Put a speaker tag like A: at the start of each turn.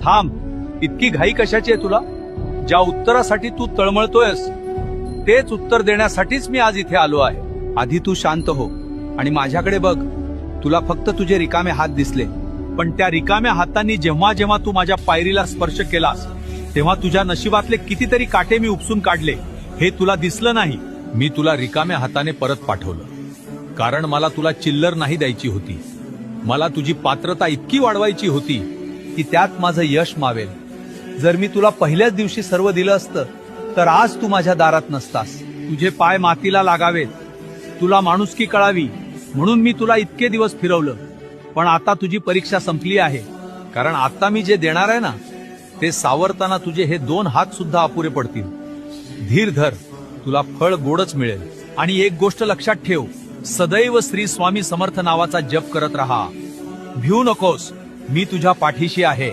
A: थांब, इतकी घाई कशाची आहे तुला? ज्या उत्तरासाठी तू तळमळतोयस तेच उत्तर देण्यासाठीच मी आज इथे आलो आहे. आधी तू शांत हो आणि माझ्याकडे बघ. तुला फक्त तुझे रिकामे हात दिसले, पण त्या रिकाम्या हातांनी जेव्हा जेव्हा तू माझ्या पायरीला स्पर्श केलास तेव्हा तुझ्या नशिबातले कितीतरी काटे मी उपसून काढले. हे तुला दिसलं नाही. मी तुला रिकाम्या हाताने परत पाठवलं, कारण मला तुला चिल्लर नाही द्यायची होती. मला तुझी पात्रता इतकी वाढवायची होती की त्यात माझं यश मावेल. जर मी तुला पहिल्याच दिवशी सर्व दिलं असतं तर आज तू माझ्या दारात नसतास. तुझे पाय मातीला लागावेत, तुला माणुसकी कळावी म्हणून मी तुला इतके दिवस फिरवलं. पण आता तुझी परीक्षा संपली आहे, कारण आता मी जे देणार आहे ना ते सावरताना तुझे हे 2 हात सुद्धा अपुरे पडतील. धीर धर, तुला फळ गोडच मिळेल. आणि एक गोष्ट लक्षात ठेव, सदैव श्री स्वामी समर्थ नावाचा जप करत राहा. भिवू नकोस, मी तुझ्या पाठीशी आहे.